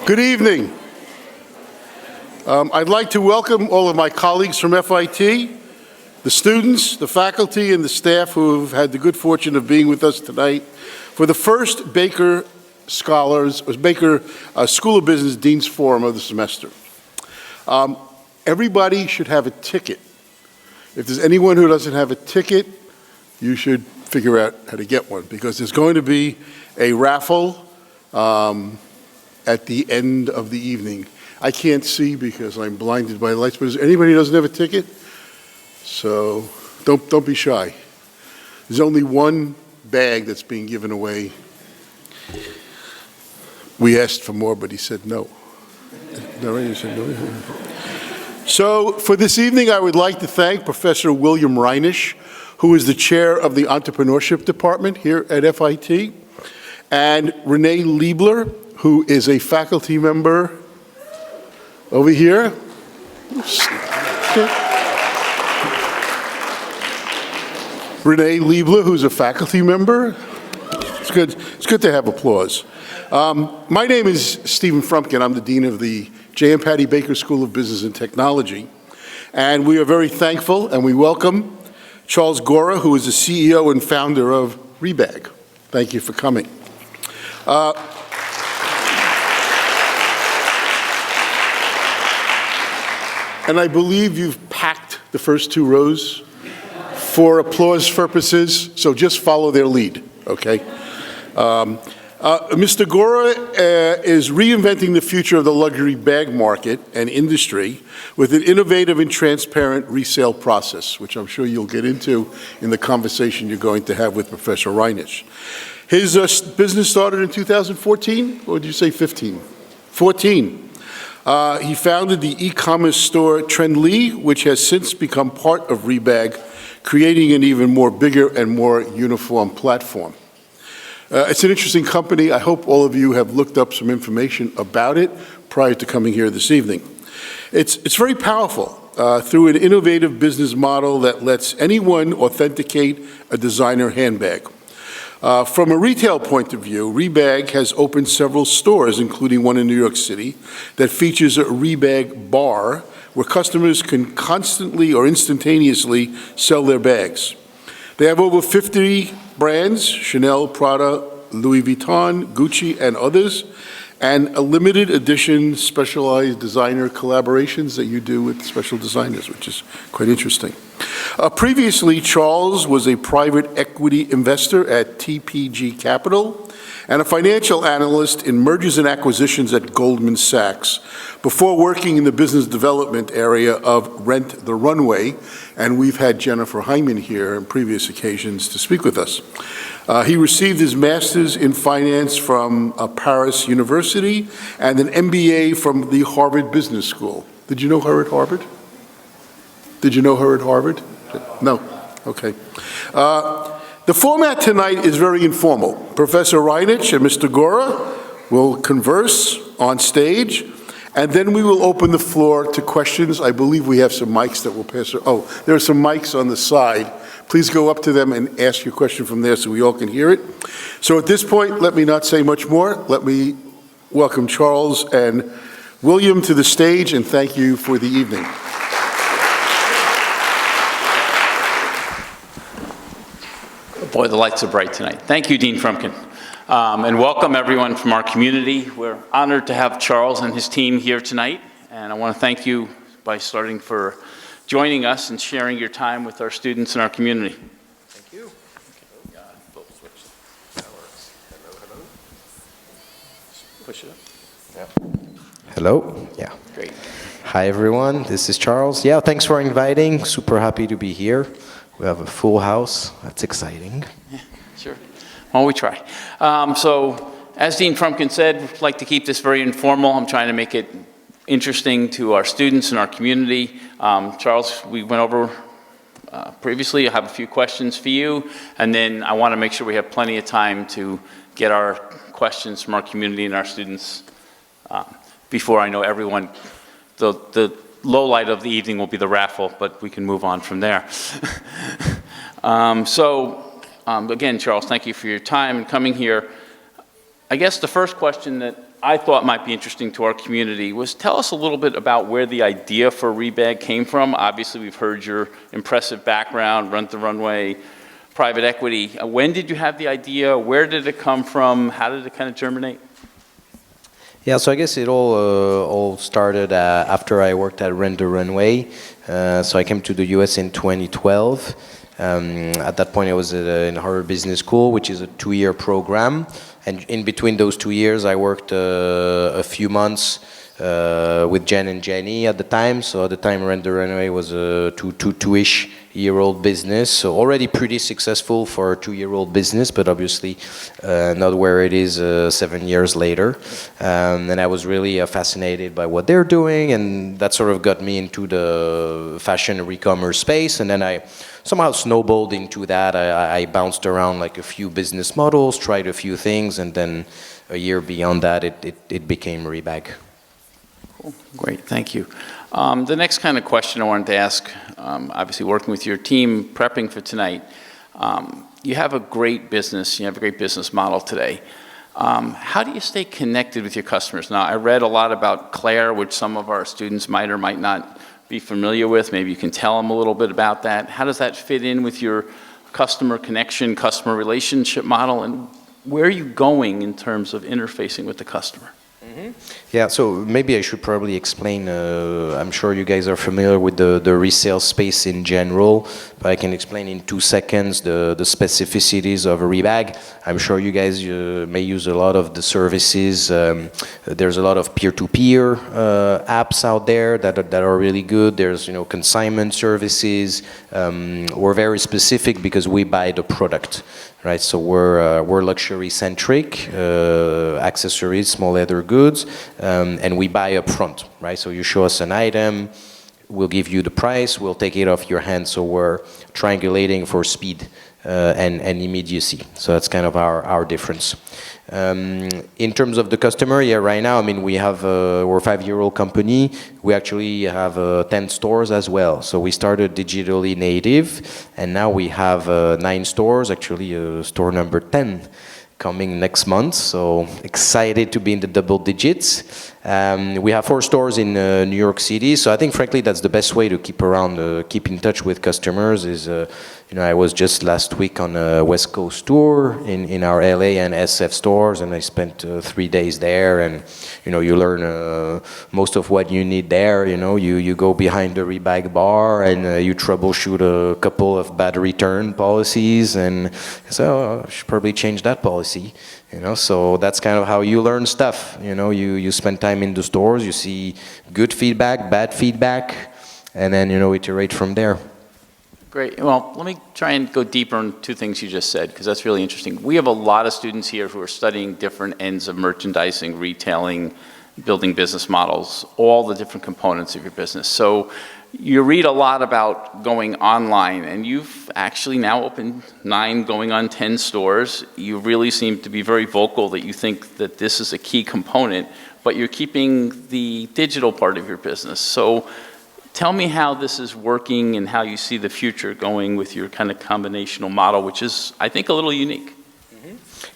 Good evening. I'd like to welcome all of my colleagues from FIT, the students, the faculty, and the staff who have had the good fortune of being with us tonight for the first Baker School of Business Dean's Forum of the semester. Everybody should have a ticket. If there's anyone who doesn't have a ticket, you should figure out how to get one, because there's going to be a raffle at the end of the evening. I can't see because I'm blinded by lights, but is there anybody who doesn't have a ticket? So don't be shy. There's only one bag that's being given away. We asked for more, but he said no. No, he said no. So for this evening, I would like to thank Professor William Reinisch, who is the chair of the Entrepreneurship Department here at FIT, and Renee Liebler, who is a faculty member over here. Renee Liebler, who's a faculty member. It's good to have applause. My name is Stephen Frumpkin. I'm the dean of the J.M. Patty Baker School of Business and Technology. And we are very thankful, and we welcome Charles Gorra, who is the CEO and founder of Rebag. Thank you for coming. And I believe you've packed the first two rows for applause purposes, so just follow their lead, okay? Mr. Gorra is reinventing the future of the luxury bag market and industry with an innovative and transparent resale process, which I'm sure you'll get into in the conversation you're going to have with Professor Reinisch. His business started in 2014, or did you say 15? 14. He founded the e-commerce store Trendly, which has since become part of Rebag, creating an even more bigger and more uniform platform. It's an interesting company. I hope all of you have looked up some information about it prior to coming here this evening. It's very powerful through an innovative business model that lets anyone authenticate a designer handbag. From a retail point of view, Rebag has opened several stores, including one in New York City, that features a Rebag bar where customers can constantly or instantaneously sell their bags. They have over 50 brands, Chanel, Prada, Louis Vuitton, Gucci, and others, and a limited edition specialized designer collaborations that you do with special designers, which is quite interesting. Previously, Charles was a private equity investor at TPG Capital and a financial analyst in mergers and acquisitions at Goldman Sachs before working in the business development area of Rent the Runway, and we've had Jennifer Hyman here on previous occasions to speak with us. He received his master's in finance from Paris University and an MBA from the Harvard Business School. Did you know her at Harvard? Did you know her at Harvard? No? Okay. The format tonight is very informal. Professor Reinisch and Mr. Gorra will converse on stage, and then we will open the floor to questions. I believe we have some mics that will pass. Oh, there are some mics on the side. Please go up to them and ask your question from there so we all can hear it. So at this point, let me not say much more. Let me welcome Charles and William to the stage, and thank you for the evening. Boy, the lights are bright tonight. Thank you, Dean Frumpkin. And welcome everyone from our community. We're honored to have Charles and his team here tonight. And I want to thank you for joining us and sharing your time with our students and our community. Thank you. Push it up. Yeah. Hello. Yeah. Great. Hi, everyone. This is Charles. Yeah, thanks for inviting. Super happy to be here. We have a full house. That's exciting. Yeah, sure. Well, we try. So, as Dean Frumpkin said, we'd like to keep this very informal. I'm trying to make it interesting to our students and our community. Charles, we went over previously. I have a few questions for you, and then I want to make sure we have plenty of time to get our questions from our community and our students before I know everyone. The low light of the evening will be the raffle, but we can move on from there. Again, Charles, thank you for your time and coming here. I guess the first question that I thought might be interesting to our community was tell us a little bit about where the idea for Rebag came from. Obviously, we've heard your impressive background, Rent the Runway, private equity. When did you have the idea? Where did it come from? How did it kind of germinate? Yeah, so I guess it all started after I worked at Rent the Runway. So I came to the US in 2012. At that point, I was in Harvard Business School, which is a 2-year program. And in between those 2 years, I worked a few months with Jen and Jenny at the time. So at the time, Rent the Runway was a two-ish year-old business. So already pretty successful for a 2-year-old business, but obviously not where it is 7 years later. And I was really fascinated by what they're doing, and that sort of got me into the fashion re-commerce space. And then I somehow snowballed into that. I bounced around like a few business models, tried a few things, and then a year beyond that, it became Rebag. Cool. Great, thank you. The next kind of question I wanted to ask, obviously working with your team, prepping for tonight, you have a great business, you have a great business model today. How do you stay connected with your customers? Now, I read a lot about Claire, which some of our students might or might not be familiar with. Maybe you can tell them a little bit about that. How does that fit in with your customer connection, customer relationship model, and where are you going in terms of interfacing with the customer? Yeah, so maybe I should probably explain, I'm sure you guys are familiar with the resale space in general, but I can explain in 2 seconds the specificities of Rebag. I'm sure you guys may use a lot of the services. There's a lot of peer-to-peer apps out there that are really good. There's, consignment services. We're very specific because we buy the product. Right, so we're luxury-centric, accessories, small leather goods, and we buy up front, right? So you show us an item, we'll give you the price, we'll take it off your hand, so we're triangulating for speed and immediacy. So that's kind of our difference. In terms of the customer, yeah, right now, we're a 5-year-old company. We actually have 10 stores as well. So we started digitally native, and now we have 9 stores, actually store number 10 coming next month, so excited to be in the double digits. We have 4 stores in New York City, so I think frankly that's the best way to keep in touch with customers is, I was just last week on a West Coast tour in our LA and SF stores, and I spent 3 days there, and you learn most of what you need there. You go behind the Rebag bar and you troubleshoot a couple of bad return policies, and so I should probably change that policy. So that's kind of how you learn stuff. You spend time in the stores, you see good feedback, bad feedback, and then iterate from there. Great. Well, let me try and go deeper on 2 things you just said, because that's really interesting. We have a lot of students here who are studying different ends of merchandising, retailing, building business models, all the different components of your business. So you read a lot about going online, and you've actually now opened 9, going on 10 stores. You really seem to be very vocal that you think that this is a key component, but you're keeping the digital part of your business. So tell me how this is working and how you see the future going with your kind of combinational model, which is, I think, a little unique.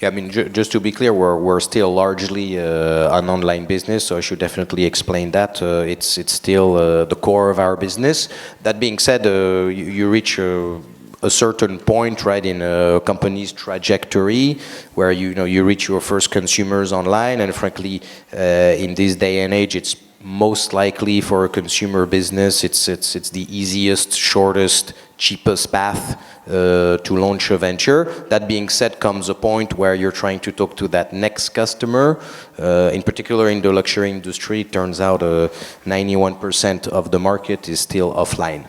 Yeah, just to be clear, we're still largely an online business, so I should definitely explain that. It's still the core of our business. That being said, you reach a certain point, right, in a company's trajectory where you reach your first consumers online, and frankly, in this day and age, it's most likely for a consumer business, it's the easiest, shortest, cheapest path to launch a venture. That being said, comes a point where you're trying to talk to that next customer. In particular, in the luxury industry, it turns out 91% of the market is still offline.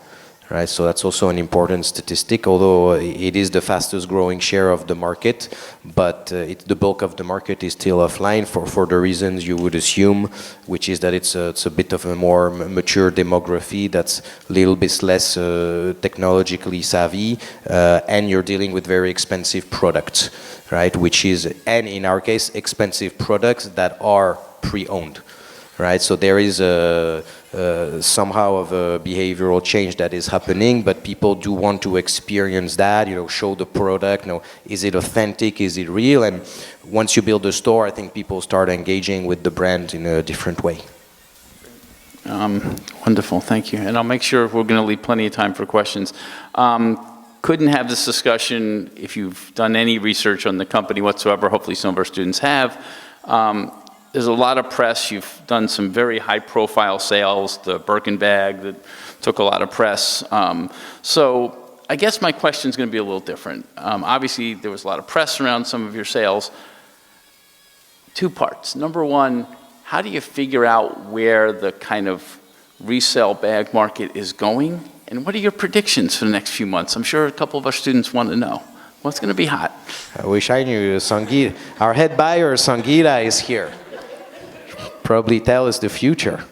Right, so that's also an important statistic, although it is the fastest growing share of the market, but the bulk of the market is still offline for the reasons you would assume, which is that it's a bit of a more mature demography that's a little bit less technologically savvy, and you're dealing with very expensive products, right, and in our case, expensive products that are pre-owned. Right, so there is somehow of a behavioral change that is happening, but people do want to experience that, show the product, is it authentic, is it real? And once you build a store, I think people start engaging with the brand in a different way. Wonderful, thank you. And I'll make sure we're going to leave plenty of time for questions. Couldn't have this discussion if you've done any research on the company whatsoever. Hopefully some of our students have. There's a lot of press. You've done some very high-profile sales, the Birkin bag that took a lot of press. So I guess my question is going to be a little different. Obviously, there was a lot of press around some of your sales. Two parts. Number one, how do you figure out where the kind of resale bag market is going? And what are your predictions for the next few months? I'm sure a couple of our students want to know. What's going to be hot? I wish I knew. Sangeeta, our head buyer, Sangeeta, is here. Probably tell us the future.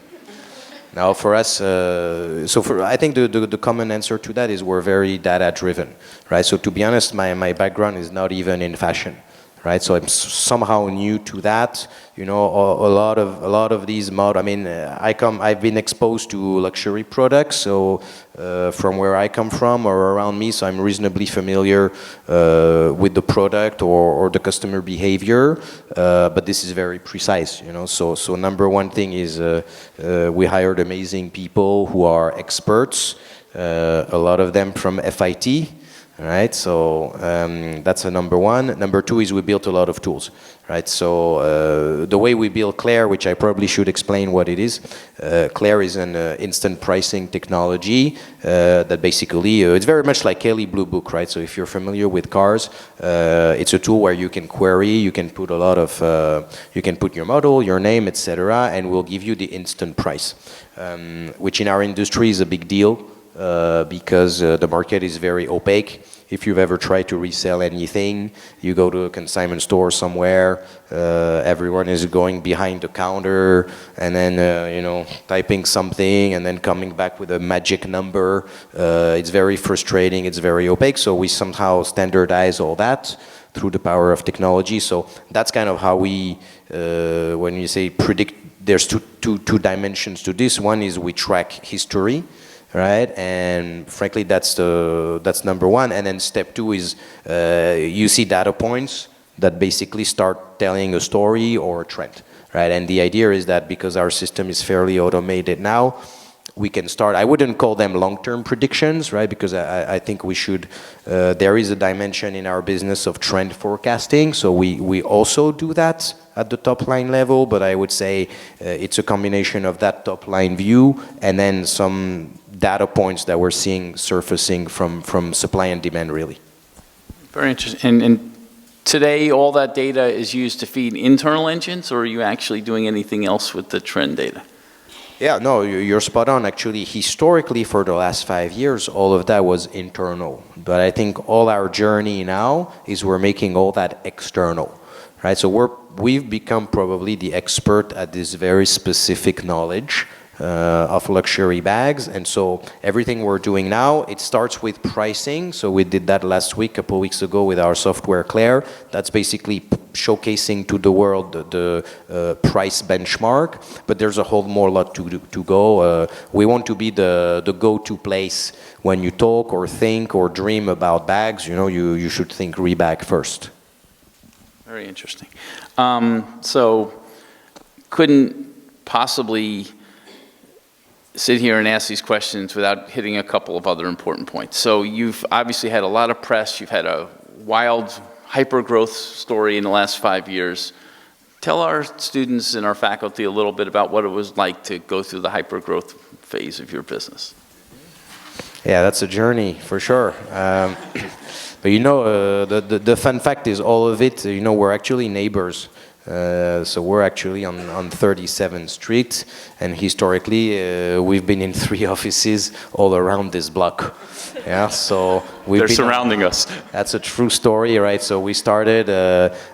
Now, for us, I think the common answer to that is we're very data-driven, right? So to be honest, my background is not even in fashion. Right, so I'm somehow new to that. A lot of these I've been exposed to luxury products, so from where I come from or around me, so I'm reasonably familiar with the product or the customer behavior. But this is very precise, So number one thing is we hired amazing people who are experts. A lot of them from FIT. Right, so that's a number one. Number two is we built a lot of tools, right? So the way we build Claire, which I probably should explain what it is. Claire is an instant pricing technology that basically, it's very much like Kelly Blue Book, right? So if you're familiar with cars, it's a tool where you can query, you can put a lot of, you can put your model, your name, etc., and we'll give you the instant price, which in our industry is a big deal. Because the market is very opaque. If you've ever tried to resell anything, you go to a consignment store somewhere, everyone is going behind the counter and then, typing something and then coming back with a magic number. It's very frustrating, it's very opaque, so we somehow standardize all that through the power of technology. So that's kind of how we, when you say predict, there's two dimensions to this. One is we track history. Right, and frankly, that's number one. And then step two is you see data points that basically start telling a story or a trend, right? And the idea is that because our system is fairly automated now, we can start. I wouldn't call them long-term predictions, right? Because I think we should. There is a dimension in our business of trend forecasting, so we also do that at the top line level. But I would say it's a combination of that top line view and then some data points that we're seeing surfacing from supply and demand, really. Very interesting. And today, all that data is used to feed internal engines, or are you actually doing anything else with the trend data? Yeah, no, you're spot on. Actually, historically, for the last 5 years, all of that was internal. But I think all our journey now is we're making all that external, right? So we've become probably the expert at this very specific knowledge of luxury bags. And so everything we're doing now, it starts with pricing. So we did that last week, a couple weeks ago with our software Claire. That's basically showcasing to the world the price benchmark. But there's a whole more lot to go. We want to be the go-to place when you talk or think or dream about bags. You should think Rebag first. Very interesting. So couldn't possibly sit here and ask these questions without hitting a couple of other important points. So you've obviously had a lot of press. You've had a wild hyper-growth story in the last 5 years. Tell our students and our faculty a little bit about what it was like to go through the hyper-growth phase of your business. Yeah, that's a journey for sure. But the fun fact is all of it, we're actually neighbors. So we're actually on 37th Street, and historically we've been in 3 offices all around this block. Yeah, so they're surrounding us. That's a true story, right? So we started,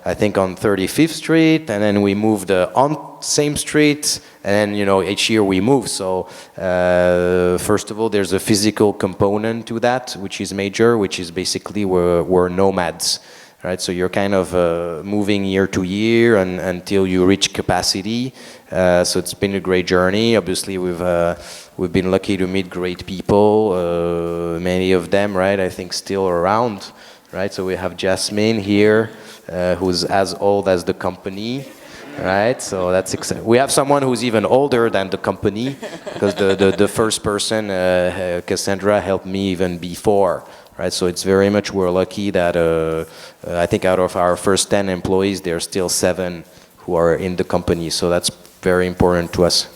I think, on 35th Street, and then we moved on same street, and then each year we move. So first of all, there's a physical component to that, which is major, which is basically we're nomads. right? So you're kind of moving year to year until you reach capacity. So it's been a great journey. Obviously, we've been lucky to meet great people, many of them, right? I think still around, right? So we have Jasmine here, who's as old as the company. Right, so that's exciting. We have someone who's even older than the company, because the first person, Cassandra, helped me even before. Right, so it's very much we're lucky that I think out of our first 10 employees, there are still 7 who are in the company. So that's very important to us.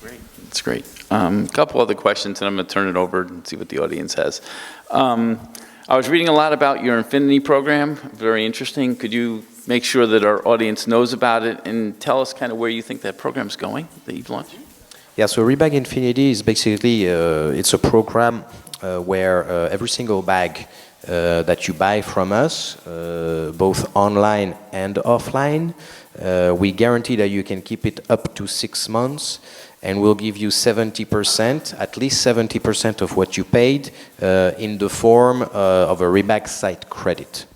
Great, that's great. A couple other questions, and I'm going to turn it over and see what the audience has. I was reading a lot about your Infinity program. Very interesting. Could you make sure that our audience knows about it and tell us kind of where you think that program's going that you've launched? Yeah, so Rebag Infinity is basically, it's a program where every single bag that you buy from us, both online and offline, we guarantee that you can keep it up to 6 months, and we'll give you 70%, at least 70% of what you paid in the form of a Rebag site credit.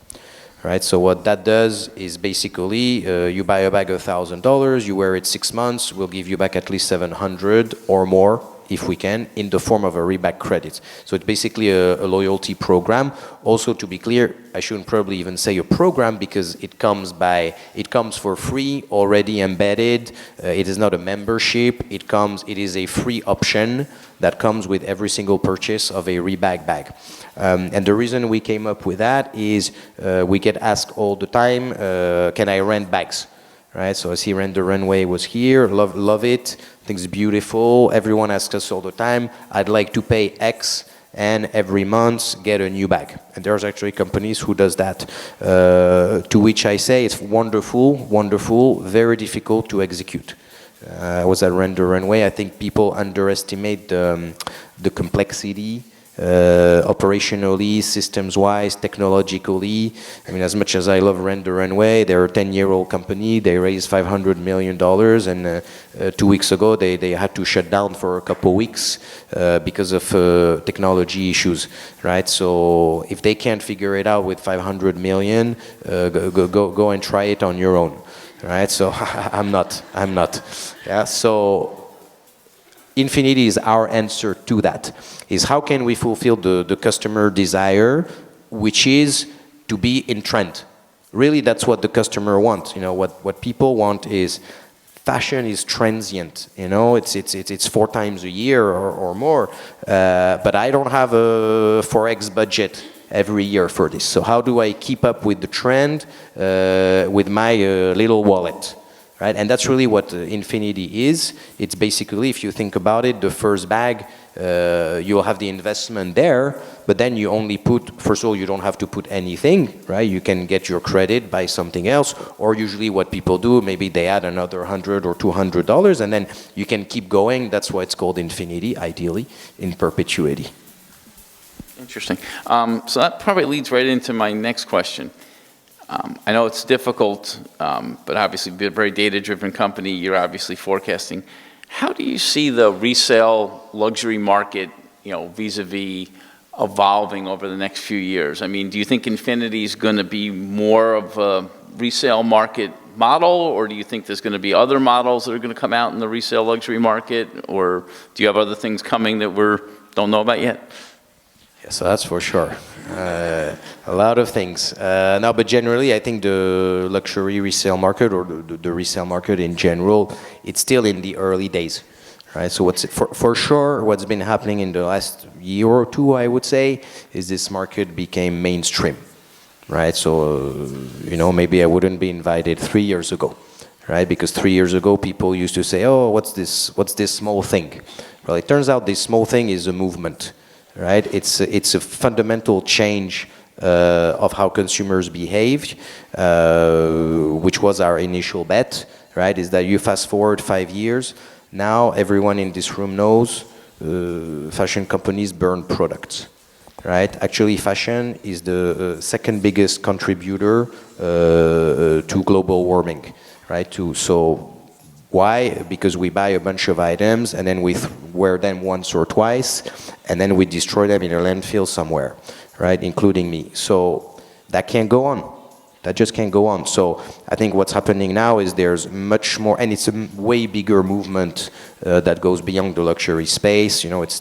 Right, so what that does is basically you buy a bag $1,000, you wear it 6 months, we'll give you back at least 700 or more if we can, in the form of a Rebag credit. So it's basically a loyalty program. Also, to be clear, I shouldn't probably even say a program, because it comes for free, already embedded. It is not a membership. It is a free option that comes with every single purchase of a Rebag bag. And the reason we came up with that is we get asked all the time, can I rent bags? Right, so I see Rent the Runway was here, love it, I think it's beautiful. Everyone asks us all the time, I'd like to pay X and every month get a new bag. And there's actually companies who does that. To which I say it's wonderful, very difficult to execute. I was at Rent the Runway. I think people underestimate the complexity, operationally, systems-wise, technologically. I mean, as much as I love Rent the Runway, they're a 10-year-old company. They raised $500 million, and 2 weeks ago, they had to shut down for a couple weeks because of technology issues, right? So if they can't figure it out with 500 million, go and try it on your own, right? So I'm not. Yeah, so Infinity is our answer to that, is how can we fulfill the customer desire, which is to be in trend. Really, that's what the customer wants. You know, what people want is fashion is transient. You know, it's 4 times a year or more, but I don't have a Forex budget every year for this. So how do I keep up with the trend with my little wallet? Right? And that's really what Infinity is. It's basically, if you think about it, the first bag, you'll have the investment there, but then you only put, first of all, you don't have to put anything, right? You can get your credit, buy something else, or usually what people do, maybe they add another $100 or $200, and then you can keep going. That's why it's called Infinity, ideally, in perpetuity. Interesting. So that probably leads right into my next question. I know it's difficult, but obviously being a very data-driven company, you're obviously forecasting. How do you see the resale luxury market, you know, vis-a-vis evolving over the next few years? I mean, do you think Infinity is going to be more of a resale market model, or do you think there's going to be other models that are going to come out in the resale luxury market, or do you have other things coming that we don't know about yet? Yeah, so that's for sure. A lot of things. No, but generally, I think the luxury resale market, or the resale market in general, it's still in the early days, right? So for sure, what's been happening in the last year or two, I would say, is this market became mainstream, right? So, you know, maybe I wouldn't be invited 3 years ago, right? Because 3 years ago, people used to say, oh, what's this small thing? Well, it turns out this small thing is a movement. Right, it's a fundamental change of how consumers behave, which was our initial bet. Right, is that you fast forward 5 years, now everyone in this room knows fashion companies burn products. Right, actually, fashion is the second biggest contributor to global warming. Right, so. Why? Because we buy a bunch of items and then we wear them once or twice, and then we destroy them in a landfill somewhere, right? Including me. So That can't go on. That just can't go on. So I think what's happening now is there's much more, and it's a way bigger movement that goes beyond the luxury space. You know, it's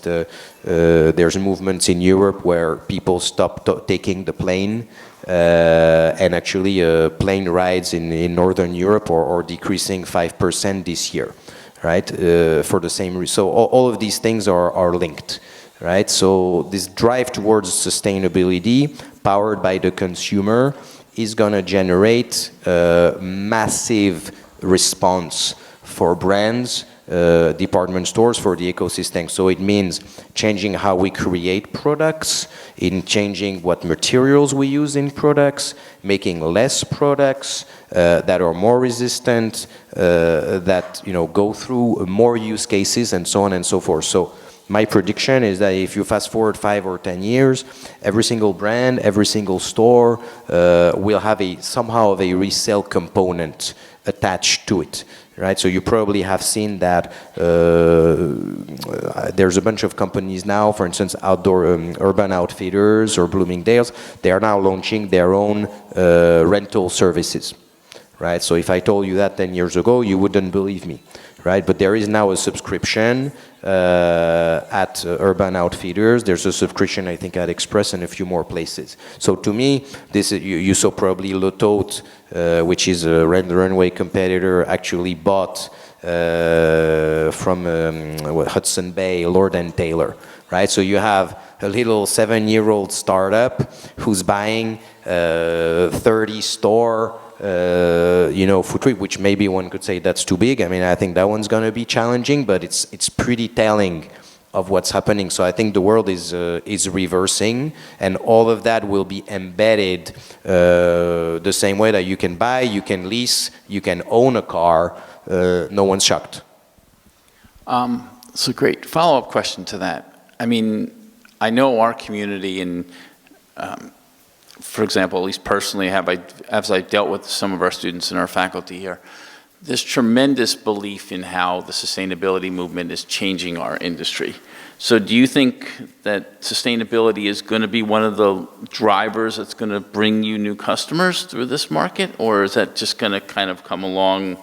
there's movements in Europe where people stop taking the plane, and actually plane rides in Northern Europe are decreasing 5% this year, right? For the same reason. So all of these things are linked. Right, so this drive towards sustainability, powered by the consumer, is going to generate a massive response for brands, department stores, for the ecosystem. So it means changing how we create products, in changing what materials we use in products, making less products that are more resistant, that go through more use cases, and so on and so forth. So my prediction is that if you fast forward 5 or 10 years, every single brand, every single store will have somehow of a resale component attached to it, right? So you probably have seen that there's a bunch of companies now, for instance, Urban Outfitters or Bloomingdale's, they are now launching their own rental services, right? So if I told you that 10 years ago, you wouldn't believe me. Right, but there is now a subscription at Urban Outfitters. There's a subscription, I think, at Express and a few more places. So to me, this is, you saw probably Le Tote, which is a runway competitor, actually bought from Hudson Bay, Lord & Taylor. Right, so you have a little 7-year-old startup who's buying 30 store. Food trip, which maybe one could say that's too big. I mean, I think that one's going to be challenging, but it's pretty telling of what's happening. So I think the world is reversing, and all of that will be embedded the same way that you can buy, you can lease, you can own a car. No one's shocked. So great. Follow-up question to that. I mean, I know our community and for example, at least personally, as I've dealt with some of our students and our faculty here, there's tremendous belief in how the sustainability movement is changing our industry. So do you think that sustainability is going to be one of the drivers that's going to bring you new customers through this market, or is that just going to kind of come along,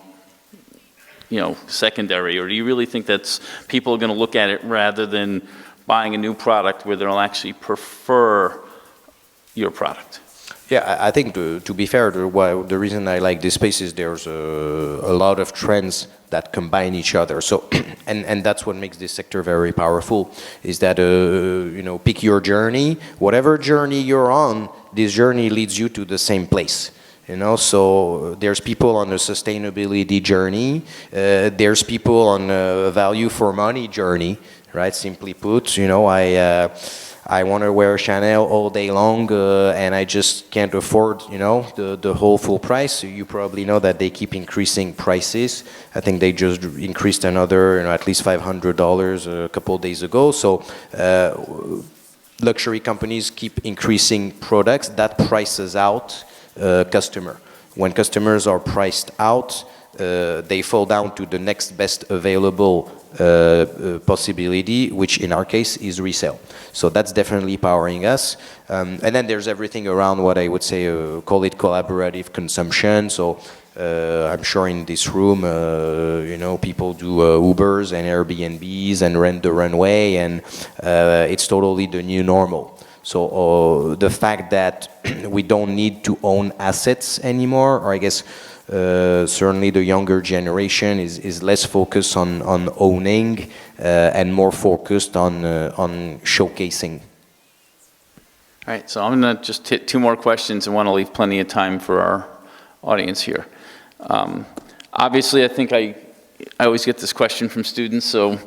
secondary? Or do you really think that people are going to look at it rather than buying a new product where they'll actually prefer your product? Yeah, I think to be fair, the reason I like this space is there's a lot of trends that combine each other. So, and that's what makes this sector very powerful, is that, pick your journey. Whatever journey you're on, this journey leads you to the same place. So there's people on a sustainability journey. There's people on a value for money journey, right? Simply put, I want to wear Chanel all day long, and I just can't afford, the whole full price. You probably know that they keep increasing prices. I think they just increased another, at least $500 a couple of days ago. So luxury companies keep increasing products. That prices out customer. When customers are priced out, they fall down to the next best available possibility, which in our case is resale. So that's definitely powering us. And then there's everything around what I would say, call it collaborative consumption. So I'm sure in this room, people do Ubers and Airbnbs and rent the runway, and it's totally the new normal. So the fact that we don't need to own assets anymore, or I guess certainly the younger generation is less focused on owning and more focused on showcasing. All right, so I'm going to just hit 2 more questions and want to leave plenty of time for our audience here. Obviously, I think I always get this question from students, so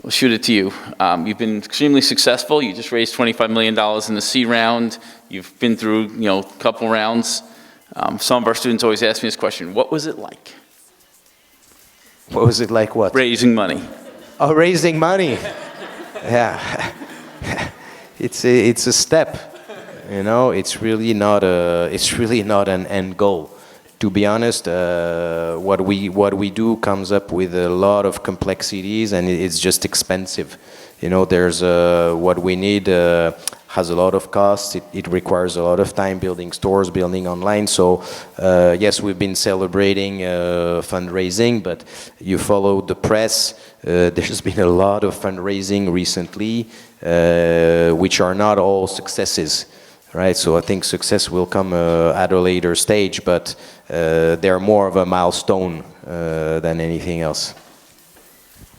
I'll shoot it to you. You've been extremely successful. You just raised $25 million in the C round. You've been through, a couple rounds. Some of our students always ask me this question: what was it like? What was it like? What? Raising money. Oh, raising money. Yeah, it's a step. It's really not an end goal. To be honest, what we do comes up with a lot of complexities, and it's just expensive. There's what we need has a lot of costs. It requires a lot of time building stores, building online. So yes, we've been celebrating fundraising, but you follow the press. There's been a lot of fundraising recently, which are not all successes. Right, so I think success will come at a later stage, but they're more of a milestone than anything else.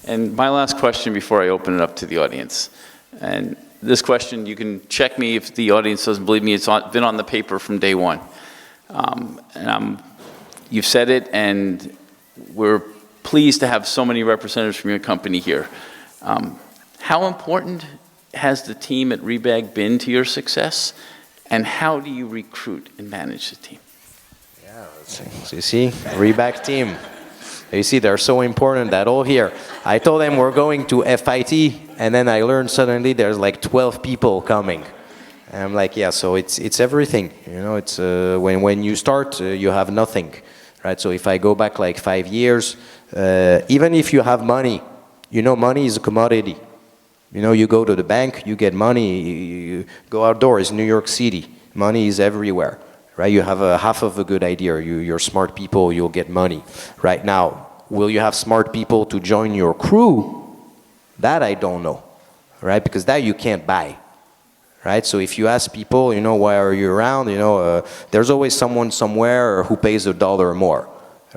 And my last question before I open it up to the audience, and this question, you can check me if the audience doesn't believe me, it's been on the paper from day one. You've said it, and we're pleased to have so many representatives from your company here. How important has the team at Rebag been to your success? And how do you recruit and manage the team? Yeah, so you see, Rebag team. You see, they're so important that all here. I told them we're going to FIT, and then I learned suddenly there's like 12 people coming. And I'm like, yeah, so it's everything. It's when you start, you have nothing, right? So if I go back like 5 years, even if you have money, money is a commodity. You go to the bank, you get money, you go outdoors, New York City, money is everywhere, right? You have a half of a good idea, you're smart people, you'll get money. Right now, will you have smart people to join your crew? That I don't know, right? Because that you can't buy, right? So if you ask people, why are you around? There's always someone somewhere who pays $1 more.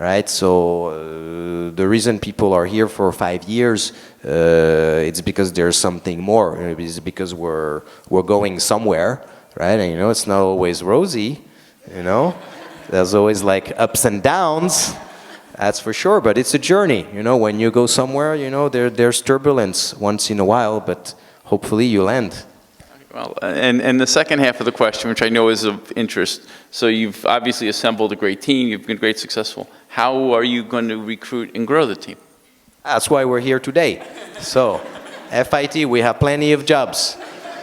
Right, so the reason people are here for 5 years, it's because there's something more. It's because we're going somewhere, right? And it's not always rosy, There's always like ups and downs, that's for sure. But it's a journey, When you go somewhere, there's turbulence once in a while, but hopefully you land. Well, and the second half of the question, which I know is of interest, so you've obviously assembled a great team, you've been great successful. How are you going to recruit and grow the team? That's why we're here today. So, FIT, we have plenty of jobs.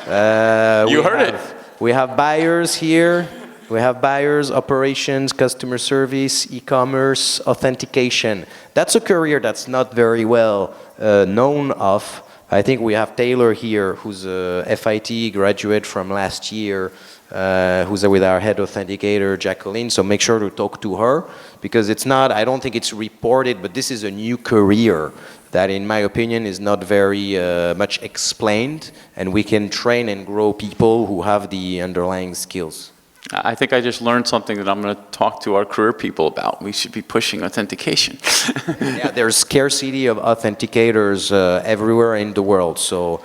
You heard it. We have buyers here. We have buyers, operations, customer service, e-commerce, authentication. That's a career that's not very well known of. I think we have Taylor here, who's a FIT graduate from last year, who's with our head authenticator, Jacqueline. So make sure to talk to her, because I don't think it's reported, but this is a new career that, in my opinion, is not very much explained, and we can train and grow people who have the underlying skills. I think I just learned something that I'm going to talk to our career people about. We should be pushing authentication. Yeah, there's scarcity of authenticators everywhere in the world, so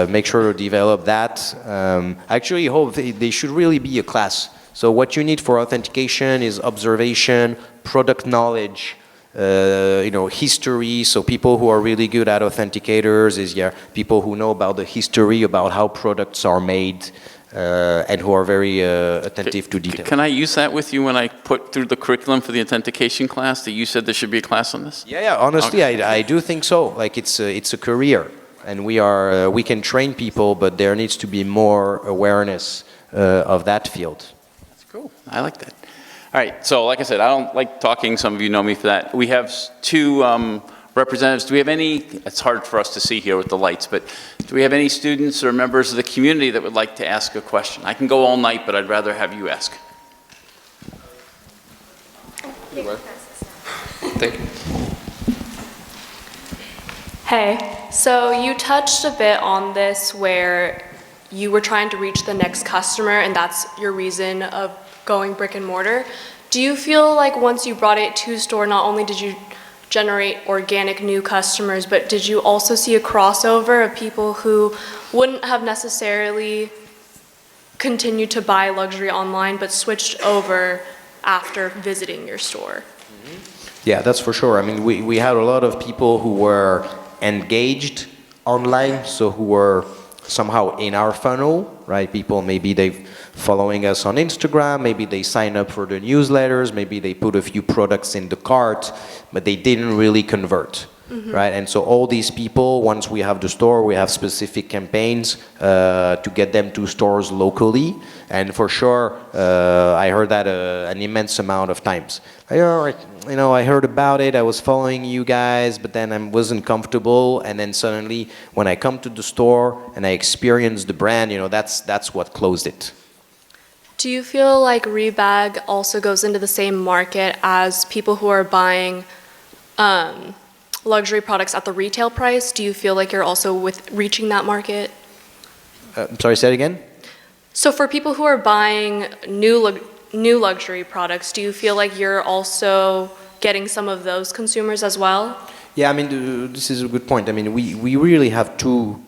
make sure to develop that. I actually hope they should really be a class. So what you need for authentication is observation, product knowledge, history. So people who are really good at authenticators is people who know about the history, about how products are made, and who are very attentive to detail. Can I use that with you when I put through the curriculum for the authentication class, that you said there should be a class on this? Yeah, honestly, okay. I do think so. Like it's a career, and we can train people, but there needs to be more awareness of that field. That's cool. I like that. All right, so like I said, I don't like talking. Some of you know me for that. We have two representatives. Do we have any, it's hard for us to see here with the lights, but do we have any students or members of the community that would like to ask a question? I can go all night, but I'd rather have you ask. Thank you. Hey, so you touched a bit on this where you were trying to reach the next customer, and that's your reason of going brick and mortar. Do you feel like once you brought it to store, not only did you generate organic new customers, but did you also see a crossover of people who wouldn't have necessarily continued to buy luxury online but switched over after visiting your store? Yeah, that's for sure. I mean, we had a lot of people who were engaged online, so who were somehow in our funnel, right? People, maybe they've following us on Instagram, maybe they sign up for the newsletters, maybe they put a few products in the cart, but they didn't really convert, right? And so all these people, once we have the store, we have specific campaigns to get them to stores locally. And for sure, I heard that an immense amount of times. I heard about it, I was following you guys, but then I wasn't comfortable, and then suddenly when I come to the store and I experience the brand, that's what closed it. Do you feel like Rebag also goes into the same market as people who are buying luxury products at the retail price? Do you feel like you're also reaching that market? I'm sorry, say it again? So for people who are buying new luxury products, do you feel like you're also getting some of those consumers as well? Yeah, I mean, this is a good point. I mean, we really have two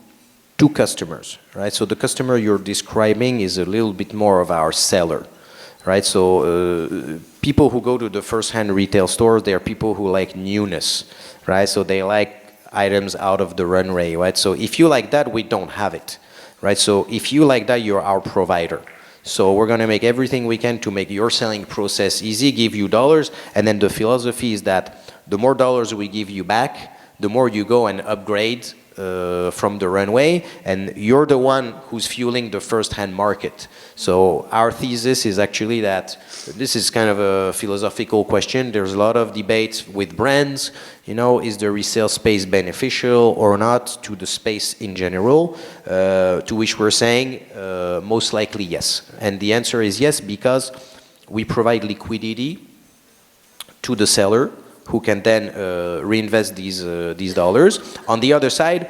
customers, right? So the customer you're describing is a little bit more of our seller, right? So people who go to the first-hand retail stores, they are people who like newness, right? So they like items out of the runway, right? So if you like that, we don't have it, right? So if you like that, you're our provider. So we're going to make everything we can to make your selling process easy, give you dollars, and then the philosophy is that the more dollars we give you back, the more you go and upgrade from the runway, and you're the one who's fueling the first-hand market. So our thesis is actually that this is kind of a philosophical question. There's a lot of debate with brands, is the resale space beneficial or not to the space in general, to which we're saying most likely yes. And the answer is yes, because we provide liquidity to the seller, who can then reinvest these dollars. On the other side,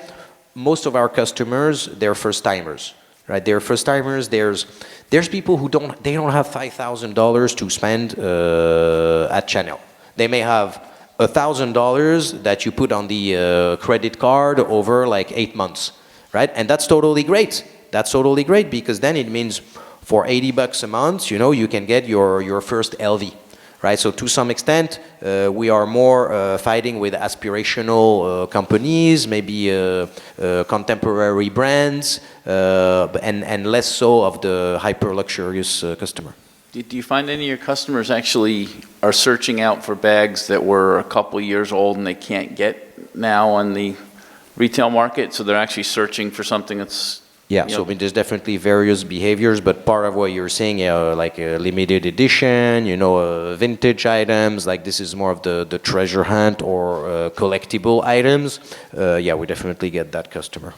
most of our customers, they're first-timers, right? They're first-timers. There's people who don't have $5,000 to spend at Chanel. They may have $1,000 that you put on the credit card over like 8 months, right? And that's totally great. That's totally great, because then it means for $80 a month, you can get your first LV. Right, so to some extent, we are more fighting with aspirational companies, maybe contemporary brands, and less so of the hyper-luxurious customer. Do you find any of your customers actually are searching out for bags that were a couple years old and they can't get now on the retail market? So they're actually searching for something that's... Yeah, so I mean, there's definitely various behaviors, but part of what you're saying, like a limited edition, vintage items, like this is more of the treasure hunt or collectible items. Yeah, we definitely get that customer.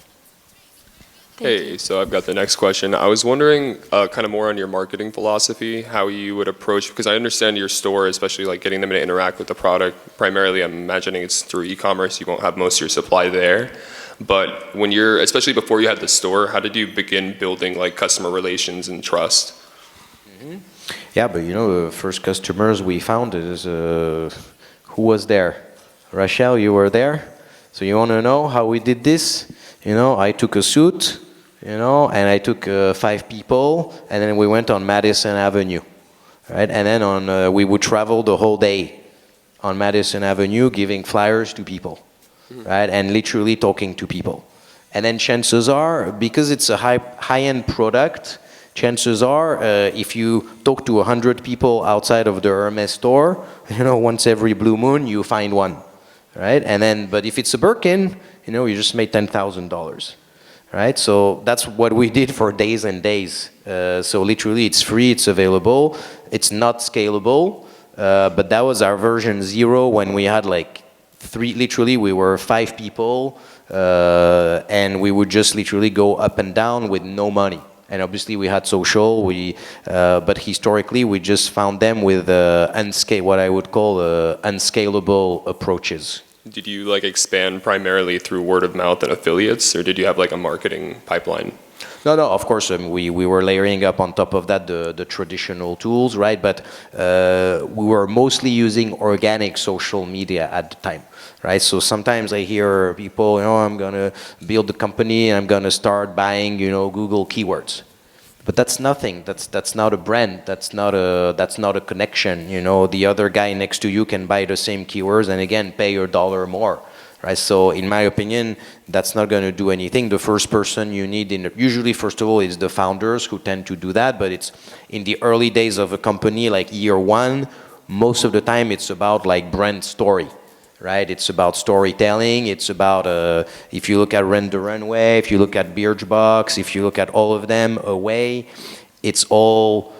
Hey, so I've got the next question. I was wondering kind of more on your marketing philosophy, how you would approach, because I understand your store, especially like getting them to interact with the product. Primarily, I'm imagining it's through e-commerce. You won't have most of your supply there. But when especially before you had the store, how did you begin building like customer relations and trust? Mm-hmm. Yeah, but the first customers we found is, who was there? Rachel, you were there? So you want to know how we did this? I took a suit, and I took 5 people, and then we went on Madison Avenue, right? And then we would travel the whole day on Madison Avenue giving flyers to people. Right, and literally talking to people. And then chances are, because it's a high-end product, chances are, if you talk to 100 people outside of the Hermes store, once every blue moon, you find one, right? And then, but if it's a Birkin, you just made $10,000, right? So that's what we did for days and days. So literally, it's free, it's available, it's not scalable, but that was our version 0 when we had like literally we were 5 people, and we would just literally go up and down with no money. And obviously we had social, but historically we just found them with what I would call unscalable approaches. Did you like expand primarily through word of mouth and affiliates, or did you have like a marketing pipeline? No, of course, we were layering up on top of that the traditional tools, right? But we were mostly using organic social media at the time, right? So sometimes I hear people, I'm going to build the company, I'm going to start buying, Google keywords. But that's nothing. That's not a brand. That's not a connection. The other guy next to you can buy the same keywords and again pay $1 more. Right, so in my opinion, that's not going to do anything. The first person you need, usually first of all, is the founders who tend to do that, but it's in the early days of a company, like year 1, most of the time it's about like brand story, right? It's about storytelling, it's about, if you look at Rent the Runway, if you look at Birchbox, if you look at all of them, Away, it's all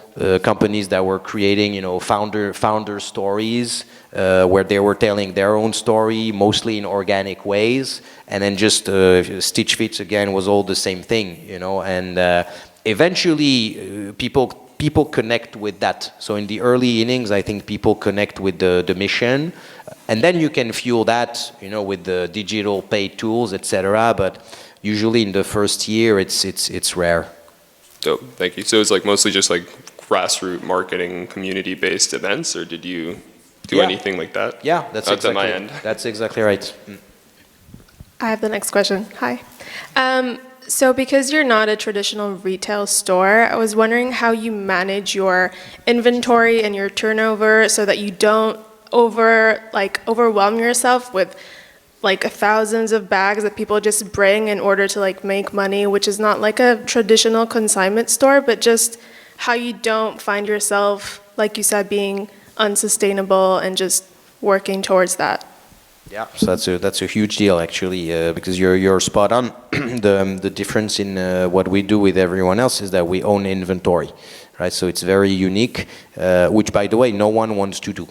companies that were creating, founder stories, where they were telling their own story, mostly in organic ways, and then just Stitch Fits again was all the same thing, and eventually people connect with that. So in the early innings, I think people connect with the mission, and then you can fuel that, with the digital paid tools, etc. But usually in the first year, it's rare. Dope, thank you. So it's like mostly just like grassroots marketing, community-based events, or did you do anything like that? Yeah, that's exactly, at my end. That's exactly right. I have the next question. Hi. So because you're not a traditional retail store, I was wondering how you manage your inventory and your turnover so that you don't overwhelm yourself with thousands of bags that people just bring in order to make money, which is not like a traditional consignment store, but just how you don't find yourself, like you said, being unsustainable and just working towards that. Yeah, so that's a huge deal actually, because you're spot on. The difference in what we do with everyone else is that we own inventory, right? So it's very unique, which by the way no one wants to do,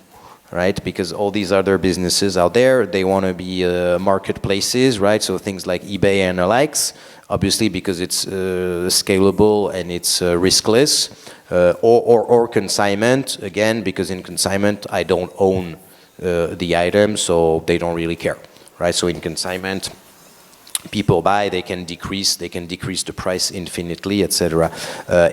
right? Because all these other businesses out there, they want to be marketplaces, right? So things like eBay and the likes, obviously because it's scalable and it's riskless, or consignment again, because in consignment I don't own the item, so they don't really care, right? So in consignment, people buy, they can decrease the price infinitely, etc.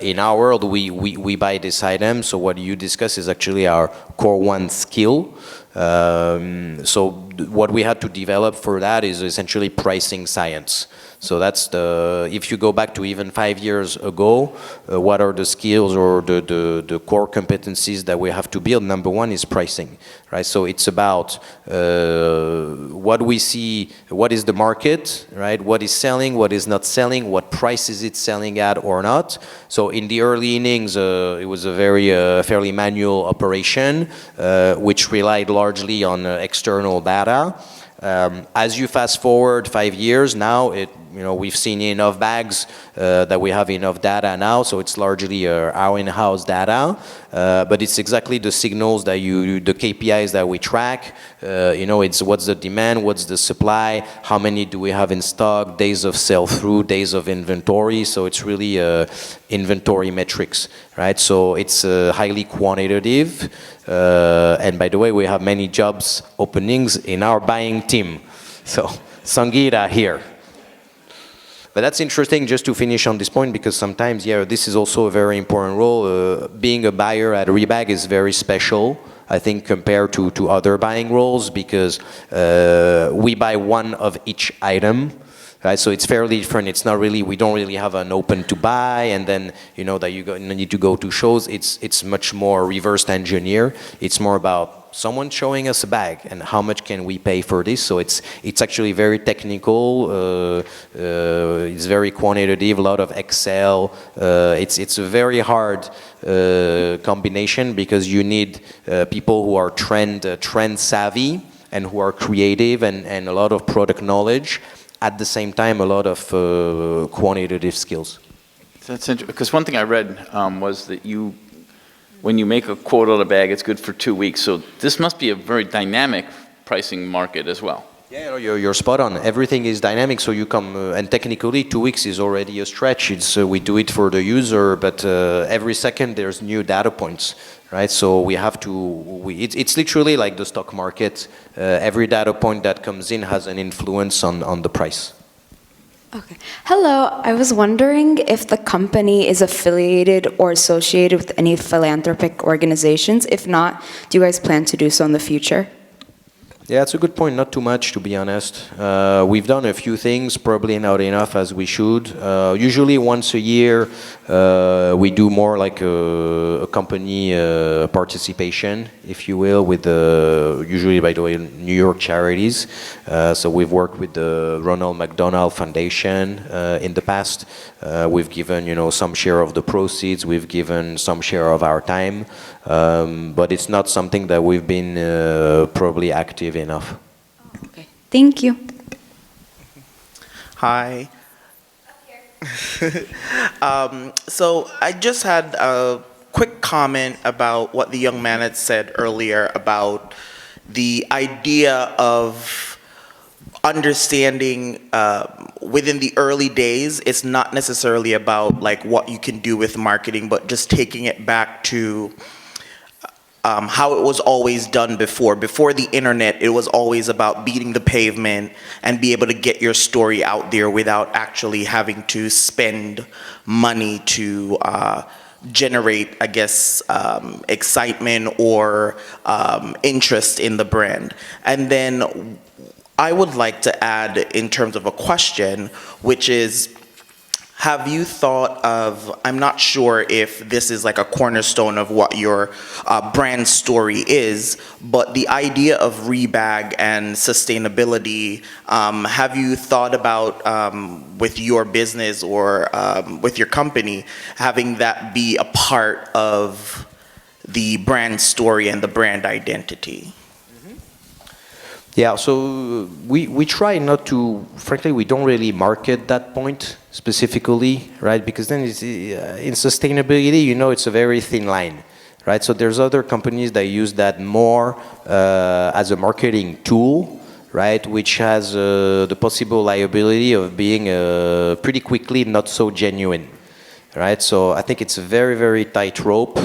In our world, we buy this item, so what you discuss is actually our core one skill. So what we had to develop for that is essentially pricing science. So that's if you go back to even 5 years ago, what are the skills or the core competencies that we have to build? Number one is pricing, right? So it's about what we see, what is the market, right? What is selling, what is not selling, what price is it selling at or not. So in the early innings, it was a very fairly manual operation, which relied largely on external data. As you fast forward 5 years now, we've seen enough bags that we have enough data now, so it's largely our in-house data. But it's exactly the signals that the KPIs that we track. It's what's the demand, what's the supply, how many do we have in stock, days of sell-through, days of inventory. So it's really inventory metrics, right? So it's highly quantitative. And by the way, we have many jobs openings in our buying team. So Sangeeta here. But that's interesting just to finish on this point, because sometimes, this is also a very important role. Being a buyer at Rebag is very special, I think, compared to other buying roles, because we buy one of each item. Right, so it's fairly different. It's not really, we don't really have an open to buy, and then that you need to go to shows. It's much more reversed engineer. It's more about someone showing us a bag and how much can we pay for this. So it's actually very technical. It's very quantitative. A lot of Excel. It's a very hard combination, because you need people who are trend savvy and who are creative and a lot of product knowledge. At the same time, a lot of quantitative skills. That's interesting, because one thing I read was that when you make a quote on a bag, it's good for 2 weeks. So this must be a very dynamic pricing market as well. Yeah, you're spot on. Everything is dynamic, so you come, and technically 2 weeks is already a stretch. We do it for the user, but every second there's new data points, right? So we have to, it's literally like the stock market. Every data point that comes in has an influence on the price. Okay. Hello, I was wondering if the company is affiliated or associated with any philanthropic organizations. If not, do you guys plan to do so in the future? Yeah, it's a good point. Not too much, to be honest. We've done a few things, probably not enough as we should. Usually once a year, we do more like a company participation, if you will, with usually, by the way, New York charities. So we've worked with the Ronald McDonald Foundation in the past. We've given, some share of the proceeds. We've given some share of our time. But it's not something that we've been probably active enough. Okay. Thank you. Hi. So I just had a quick comment about what the young man had said earlier about the idea of understanding within the early days, it's not necessarily about like what you can do with marketing, but just taking it back to how it was always done before. Before the internet, it was always about beating the pavement and be able to get your story out there without actually having to spend money to generate, I guess, excitement or interest in the brand. And then I would like to add in terms of a question, which is, have you thought of, I'm not sure if this is like a cornerstone of what your brand story is, but the idea of Rebag and sustainability, have you thought about with your business or with your company, having that be a part of the brand story and the brand identity? Yeah, so we try not to, frankly, we don't really market that point specifically, right? Because then it's, in sustainability, you know, it's a very thin line, right? So there's other companies that use that more as a marketing tool, right? Which has the possible liability of being pretty quickly not so genuine. Right, so I think it's a very, very tight rope.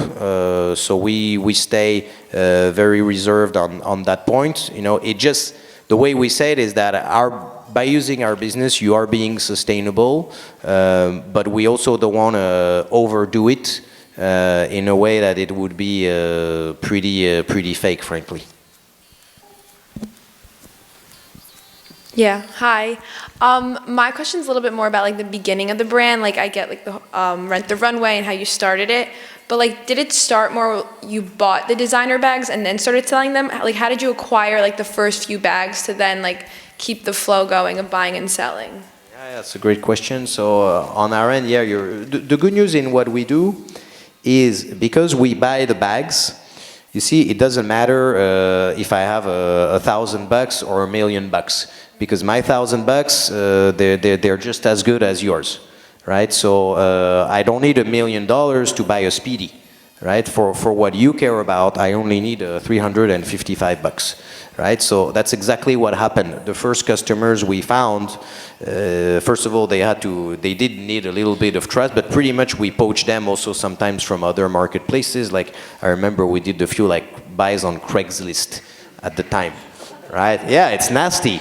So we stay very reserved on that point. You know, it just, the way we say it is that by using our business, you are being sustainable, but we also don't want to overdo it in a way that it would be pretty fake, frankly. Yeah, hi. My question's a little bit more about like the beginning of the brand. Like I get like the Rent the Runway and how you started it, but like did it start more, you bought the designer bags and then started selling them? Like how did you acquire like the first few bags to then like keep the flow going of buying and selling? Yeah, that's a great question. So on our end, yeah, the good news in what we do is because we buy the bags, you see, it doesn't matter if I have $1,000 or $1 million. Because my $1,000, they're just as good as yours, right? So I don't need $1 million to buy a Speedy, right? For what you care about, I only need $355, right? So that's exactly what happened. The first customers we found, first of all, they did need a little bit of trust, but pretty much we poached them also sometimes from other marketplaces. Like I remember we did a few like buys on Craigslist at the time, right? Yeah, it's nasty.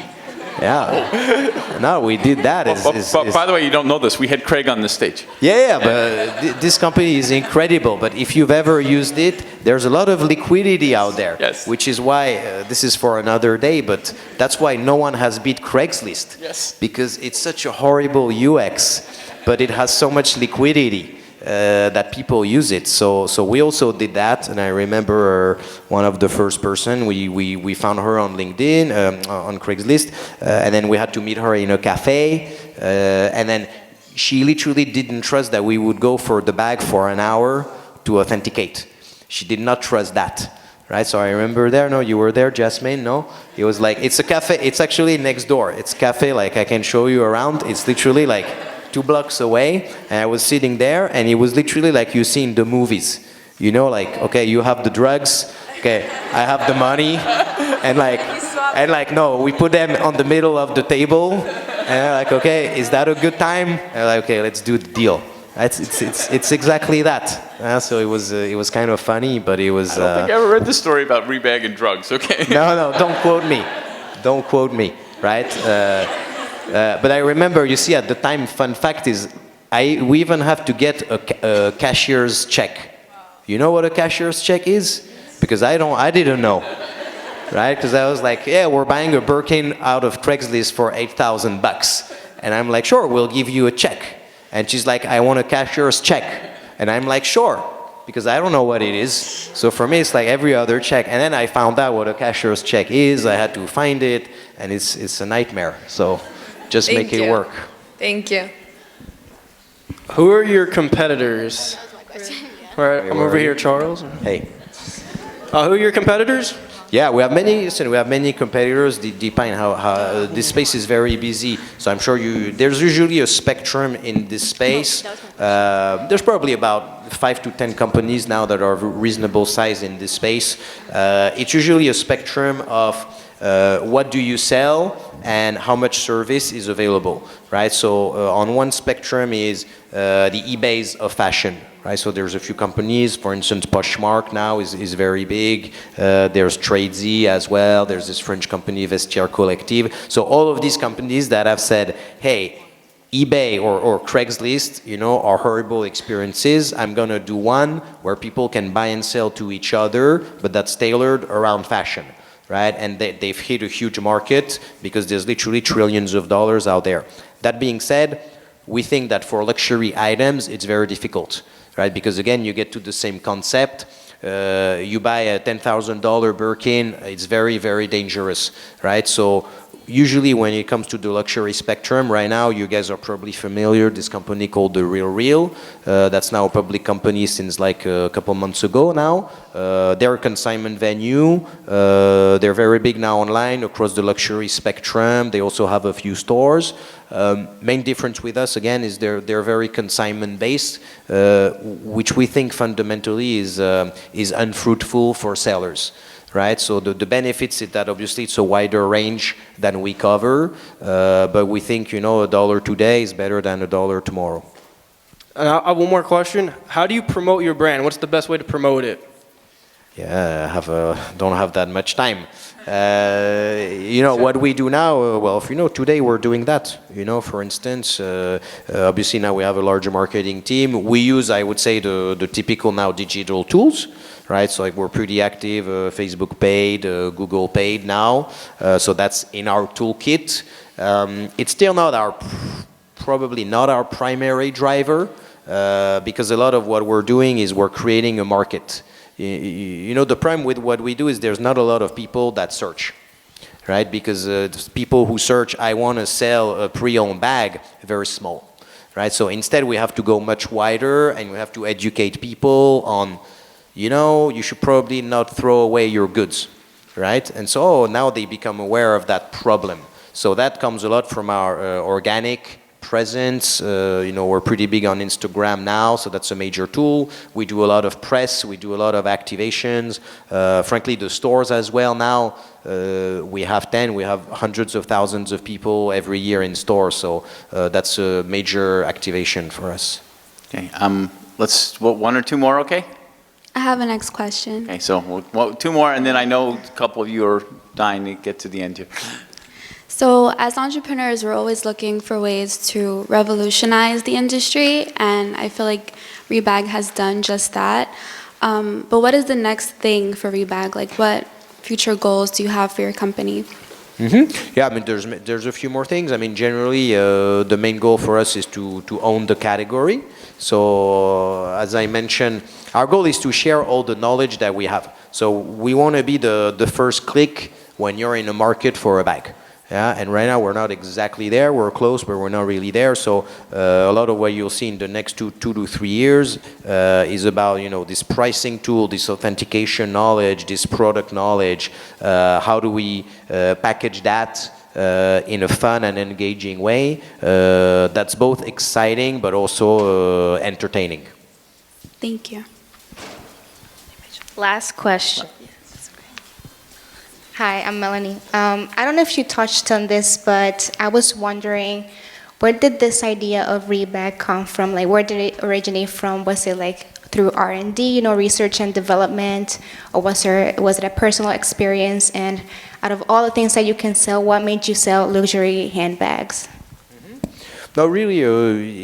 Yeah, no, we did that. But by the way, you don't know this. We had Craig on the stage. Yeah, but this company is incredible. But if you've ever used it, there's a lot of liquidity out there. Yes. Which is why this is for another day. But that's why no one has beat Craigslist. Yes. Because it's such a horrible UX, but it has so much liquidity. That people use it, so we also did that, and I remember one of the first person we found her on LinkedIn, on Craigslist, and then we had to meet her in a cafe, and then she literally didn't trust that we would go for the bag for an hour to authenticate. She did not trust that. Right, so I remember there, no, you were there, Jasmine, no? It was like, it's a cafe, it's actually next door. It's cafe, like I can show you around. It's literally like 2 blocks away, and I was sitting there, and it was literally like you see in the movies. You know, like, okay, you have the drugs, okay, I have the money, and like, no, we put them on the middle of the table, and I'm like, okay, is that a good time? And like, okay, let's do the deal. It's exactly that. So it was kind of funny, but it was. I don't think I ever read the story about Rebag and drugs. Okay. No, don't quote me, right? But I remember, you see, at the time, fun fact is, we even have to get a cashier's check. You know what a cashier's check is? Because I didn't know, right? Because I was like, yeah, we're buying a Birkin out of Craigslist for $8,000, and I'm like, sure, we'll give you a check. And she's like, I want a cashier's check, and I'm like, sure, because I don't know what it is. So for me, it's like every other check. And then I found out what a cashier's check is. I had to find it, and it's a nightmare. So. Just make it work. Thank you. Who are your competitors? That was my question. All right, I'm over here, Charles. Hey. Who are your competitors? Yeah, we have many. Listen, we have many competitors. Depending how this space is very busy. So I'm sure there's usually a spectrum in this space. There's probably about 5 to 10 companies now that are reasonable size in this space. It's usually a spectrum of what do you sell and how much service is available, right? So on one spectrum is the eBays of fashion. Right, so there's a few companies, for instance, Poshmark now is very big. There's Tradesy as well. There's this French company, Vestiaire Collective. So all of these companies that have said, hey, eBay or Craigslist, are horrible experiences. I'm gonna do one where people can buy and sell to each other, but that's tailored around fashion, right? And they've hit a huge market because there's literally trillions of dollars out there. That being said, we think that for luxury items, it's very difficult. Right, because again, you get to the same concept. You buy a $10,000 Birkin, it's very, very dangerous, right? So usually when it comes to the luxury spectrum, right now, you guys are probably familiar, this company called The Real. That's now a public company since like a couple months ago now. They're a consignment venue. They're very big now online across the luxury spectrum. They also have a few stores. Main difference with us, again, is they're very consignment based, which we think fundamentally is unfruitful for sellers. Right, so the benefits is that obviously it's a wider range than we cover, but we think $1 today is better than $1 tomorrow. And I have one more question. How do you promote your brand? What's the best way to promote it? Yeah, don't have that much time. What we do now, today we're doing that. For instance, obviously now we have a larger marketing team. We use, I would say, the typical now digital tools, right? So like we're pretty active, Facebook paid, Google paid now. So that's in our toolkit. It's still probably not our primary driver, because a lot of what we're doing is we're creating a market. The problem with what we do is there's not a lot of people that search, right? Because people who search, I want to sell a pre-owned bag, very small, right? So instead we have to go much wider and we have to educate people on, you should probably not throw away your goods, right? And so now they become aware of that problem. So that comes a lot from our organic presence. We're pretty big on Instagram now, so that's a major tool. We do a lot of press, we do a lot of activations. Frankly, the stores as well now, we have hundreds of thousands of people every year in stores, so that's a major activation for us. Okay, one or two more, okay? I have a next question. Okay, so two more, and then I know a couple of you are dying to get to the end here. So as entrepreneurs, we're always looking for ways to revolutionize the industry, and I feel like Rebag has done just that. But what is the next thing for Rebag? Like, what future goals do you have for your company? Mm-hmm. Yeah, I mean, there's a few more things. I mean, generally, the main goal for us is to own the category. So, as I mentioned, our goal is to share all the knowledge that we have. So we want to be the first click when you're in a market for a bag. Yeah, and right now we're not exactly there. We're close, but we're not really there. So a lot of what you'll see in the next two to 3 years is about this pricing tool, this authentication knowledge, this product knowledge. How do we package that in a fun and engaging way? That's both exciting but also entertaining. Thank you. Last question. Hi, I'm Melanie. I don't know if you touched on this, but I was wondering, where did this idea of Rebag come from? Like, where did it originate from? Was it like through R&D, research and development, or was it a personal experience? And out of all the things that you can sell, what made you sell luxury handbags? No, really,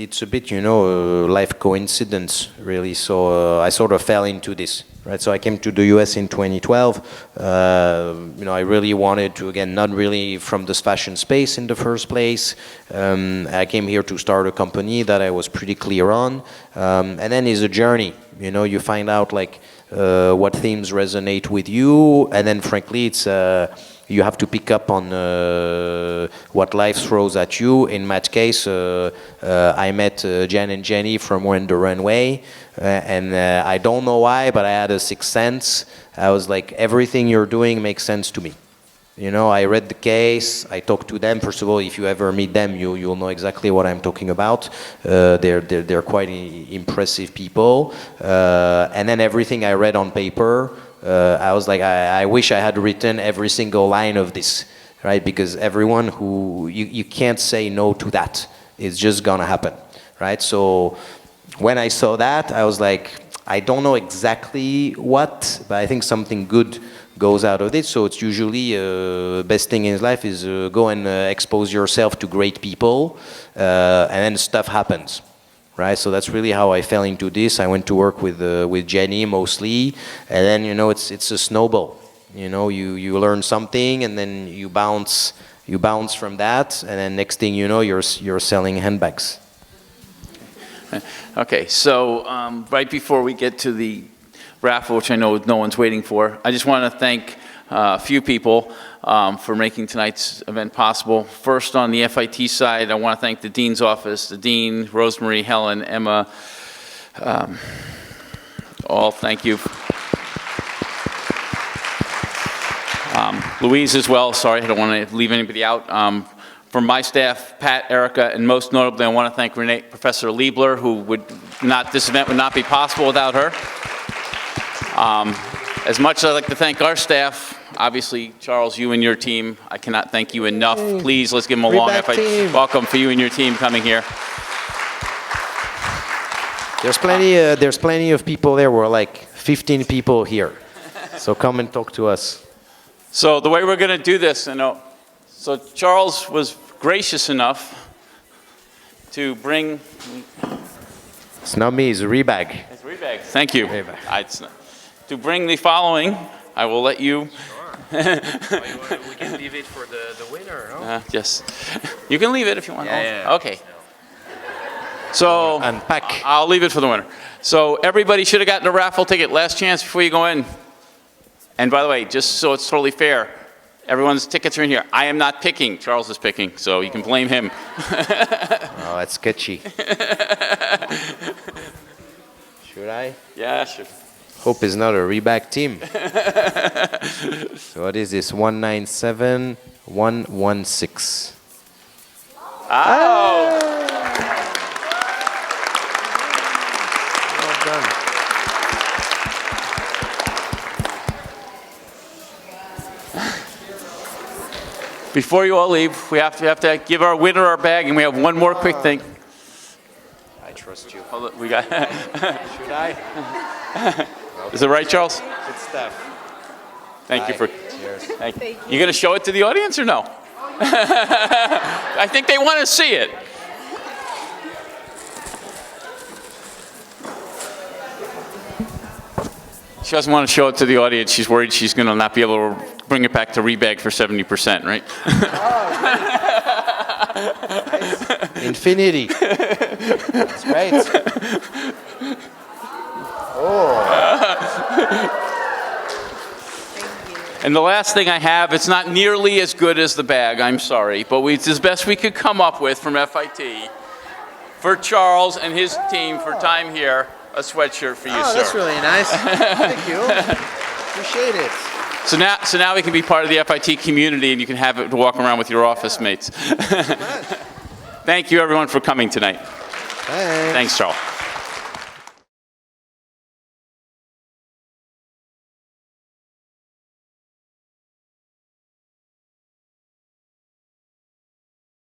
it's a bit, life coincidence, really. So I sort of fell into this, right? So I came to the US in 2012. I really wanted to, again, not really from this fashion space in the first place. I came here to start a company that I was pretty clear on. And then it's a journey. You find out, like, what themes resonate with you. And then, frankly, you have to pick up on what life throws at you. In my case, I met Jen and Jenny from When the Runway, and I don't know why, but I had a sixth sense. I was like, everything you're doing makes sense to me. You know, I read the case, I talked to them. First of all, if you ever meet them, you'll know exactly what I'm talking about. They're quite impressive people. And then everything I read on paper, I was like, I wish I had written every single line of this, right? Because everyone you can't say no to that. It's just gonna happen, right? So when I saw that, I was like, I don't know exactly what, but I think something good goes out of it. So it's usually best thing in his life is go and expose yourself to great people, and then stuff happens, right? So that's really how I fell into this. I went to work with Jenny mostly, and then it's a snowball. You learn something, and then you bounce from that, and then next thing you know, you're selling handbags. Okay, so right before we get to the raffle, which I know no one's waiting for, I just want to thank a few people for making tonight's event possible. First, on the FIT side, I want to thank the Dean's office, the Dean, Rosemary, Helen, Emma, all thank you. Louise as well, sorry, I don't want to leave anybody out. From my staff, Pat, Erica, and most notably, I want to thank Renee, Professor Liebler, this event would not be possible without her. As much as I'd like to thank our staff, obviously, Charles, you and your team, I cannot thank you enough. Please, let's give them a long welcome for you and your team coming here. There's plenty of people there. We're like 15 people here. So come and talk to us. So the way we're going to do this, so Charles was gracious enough to bring... It's not me, it's Rebag. It's Rebag, thank you. Rebag. To bring the following, I will let you... Sure. We can leave it for the winner, no? Yes. You can leave it if you want. Yeah. Okay. So, unpack. I'll leave it for the winner. So everybody should have gotten a raffle ticket. Last chance before you go in. And by the way, just so it's totally fair, everyone's tickets are in here. I am not picking. Charles is picking, so you can blame him. Oh, that's sketchy. Should I? Yeah, sure. Hope it's not a Rebag team. So what is this? 197116. Oh! Well done. Before you all leave, we have to give our winner our bag, and we have one more quick thing. I trust you. Hold it, we got. Should I? Is it right, Charles? Good stuff. Thank you for. Cheers. Thank you. You going to show it to the audience or no? I think they want to see it. She doesn't want to show it to the audience. She's worried she's going to not be able to bring it back to Rebag for 70%, right? Nice. Infinity. That's right. Oh. And the last thing I have, it's not nearly as good as the bag, I'm sorry, but it's as best we could come up with from FIT for Charles and his team for time here, a sweatshirt for you, sir. Oh, that's really nice. Thank you. Appreciate it. So now we can be part of the FIT community, and you can have it to walk around with your office mates. Thank you, everyone, for coming tonight. Thanks. Thanks, Charles.